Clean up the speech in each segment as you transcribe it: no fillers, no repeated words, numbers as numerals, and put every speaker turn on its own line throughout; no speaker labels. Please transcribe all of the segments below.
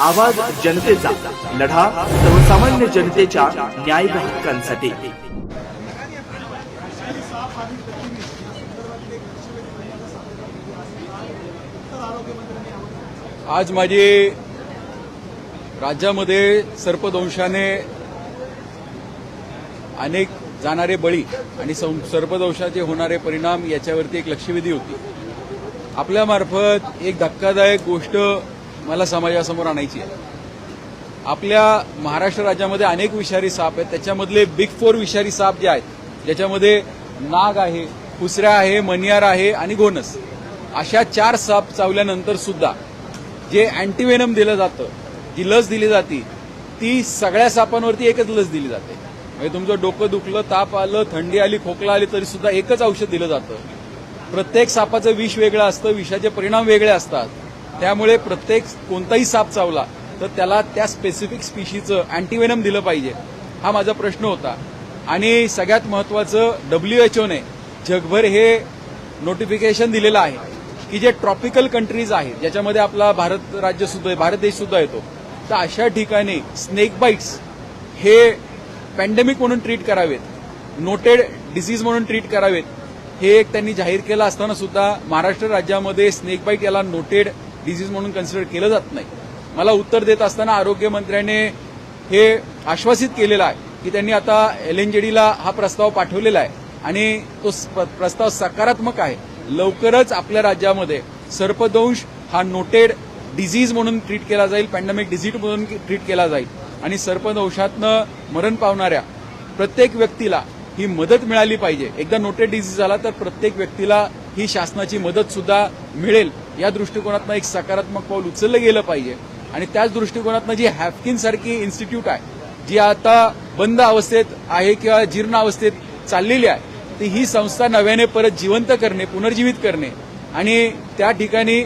आवाज जनतेचा, लढा सर्वसामान्य जनतेच्या न्याय व हक्कांसाठी।
आज माझी राज्यामध्ये सर्पदंशाने अनेक जाणारे बळी आणि सर्पदंशाचे होणारे परिणाम याच्यावरती एक लक्षवेधी होती। आपल्यामार्फत एक धक्कादायक गोष्ट मला समाजासमोर आणायची आहे। आपल्या महाराष्ट्र राज्यामध्ये अनेक विषारी साप आहेत, त्याच्यामधले बिग 4 विषारी साप जे आहेत, ज्याच्यामध्ये नाग आहे, कुसऱ्या आहे, मनियार आहे आणि घोणस, अशा 4 साप चावल्यानंतर सुद्धा जे अँटीव्हेनम दिलं जातं, जी लस दिली जाते, ती सगळ्या सापांवरती एकच लस दिली जाते। म्हणजे तुमचं डोकं दुखलं, ताप आलं, थंडी आली, खोकला आली तरी सुद्धा एकच औषध दिलं जातं। प्रत्येक सापाचं विष वेगळं असतं, विषाचे परिणाम वेगळे असतात। त्यामुळे प्रत्येक कोणताही साप चावला तर त्याला त्या स्पेसिफिक स्पीशीचं अँटीव्हेनम दिलं पाहिजे, हा माझा प्रश्न होता। आणि सगळ्यात महत्त्वाचं, WHO ने जगभर हे नोटिफिकेशन दिलेलं आहे की जे ट्रॉपिकल कंट्रीज आहेत, ज्याच्यामध्ये आपला भारत देश सुद्धा येतो, तर अशा ठिकाणी स्नेक बाईट्स हे पॅन्डेमिक म्हणून ट्रीट करावेत, नोटेड डिसीज म्हणून ट्रीट करावेत, हे एक त्यांनी जाहीर केलं असताना सुद्धा महाराष्ट्र राज्यामध्ये स्नेक बाईट याला नोटेड डिसीज म्हणून कन्सिडर केलं जात नाही। मला उत्तर देत असताना आरोग्यमंत्र्याने हे आश्वासित केलेलं आहे की त्यांनी आता LNJDला हा प्रस्ताव पाठवलेला आहे आणि तो प्रस्ताव सकारात्मक आहे। लवकरच आपल्या राज्यामध्ये सर्पदंश हा नोटेड डिसीज म्हणून ट्रीट केला जाईल, पॅन्डेमिक डिसीज म्हणून ट्रीट केला जाईल आणि सर्पदंशातनं मरण पावणाऱ्या प्रत्येक व्यक्तीला ही मदत मिळाली पाहिजे। एकदा नोटेड डिसीज झाला तर प्रत्येक व्यक्तीला ही शासनाची मदत सुद्धा मिळेल, या दृष्टिकोनातनं एक सकारात्मक पाऊल उचललं गेलं पाहिजे। आणि त्याच दृष्टिकोनातनं जी हॅफकिन सारखी इन्स्टिट्यूट आहे, जी आता बंद अवस्थेत आहे किंवा जीर्ण अवस्थेत चाललेली आहे, ती ही संस्था नव्याने परत जिवंत करणे, पुनर्जीवित करणे आणि त्या ठिकाणी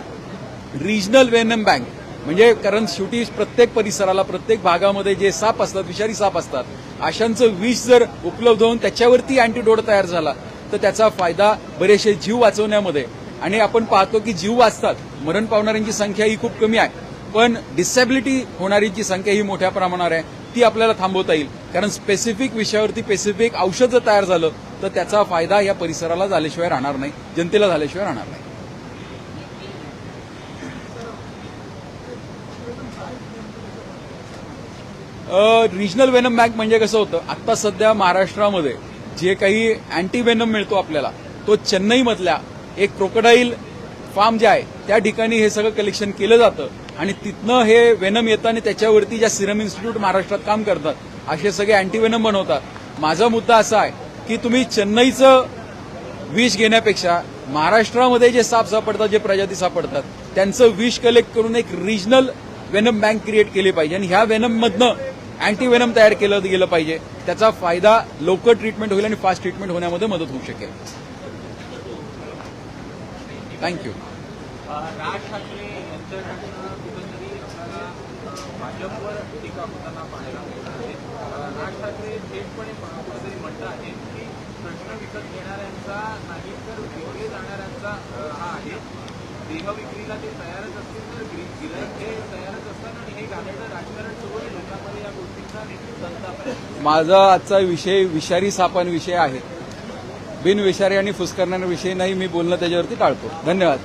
रिजनल वेनम बँक, म्हणजे कारण शेवटी प्रत्येक परिसराला, प्रत्येक भागामध्ये जे साप असतात, विषारी साप असतात, अशांचं विष जर उपलब्ध होऊन त्याच्यावरती अँटीडोट तयार झाला तर त्याचा फायदा बरेचसे जीव वाचवण्यामध्ये, आणि आपण पाहतो की जीव वाचतात, मरण पावणाऱ्यांची संख्या ही खूप कमी आहे, पण डिसेबिलिटी होणाऱ्यांची संख्या ही मोठ्या प्रमाणावर आहे, ती आपल्याला थांबवता येईल। कारण स्पेसिफिक विषयावरती स्पेसिफिक औषध जर तयार झालं तर त्याचा फायदा या परिसराला झाल्याशिवाय राहणार नाही, जनतेला झाल्याशिवाय राहणार नाही। रिजनल वेनम बँक म्हणजे कसं होतं, आता सध्या महाराष्ट्रामध्ये जे काही अँटीव्हेनम मिळतो आपल्याला, तो चेन्नईमधल्या एक क्रोकोडाईल फार्म जे आहे त्या ठिकाणी हे सगळं कलेक्शन केलं जातं आणि तिथनं हे वेनम येतं आणि त्याच्यावरती ज्या सिरम इन्स्टिट्यूट महाराष्ट्रात काम करतात असे सगळे अँटीव्हेनम बनवतात। माझा मुद्दा असा आहे की तुम्ही चेन्नईचं विष घेण्यापेक्षा महाराष्ट्रामध्ये जे साप सापडतात, जे प्रजाती सापडतात, त्यांचं विष कलेक्ट करून एक रिजनल वेनम बँक क्रिएट केली पाहिजे आणि ह्या वेनममधनं अँटीव्हेनम तयार केलं गेलं पाहिजे। त्याचा फायदा लवकर ट्रीटमेंट होईल आणि फास्ट ट्रीटमेंट होण्यामध्ये मदत होऊ शकेल। थँक्यू।
राज ठाकरे यांच्याकडनं कुठेतरी भाजपवर टीका होताना पाहायला मिळत आहे। राज ठाकरे थेटपणे कुठेतरी म्हणत आहेत की प्रश्न विकत घेणाऱ्यांचा नाही तर विकले जाणाऱ्यांचा हा आहे, देह विक्रीला ते तयारच असतील तर गिराईक हे तयारच असतात आणि हे घाणेरडं राजकारण सुरू आहे, लोकांमध्ये या गोष्टींचा संताप आहे।
माझा आजचा विषय विषारी सापांविषयी आहे, बिनविषारी आणि फुसकरणाऱ्यांविषयी नाही, मी बोलणं त्याच्यावरती टाळतो। धन्यवाद।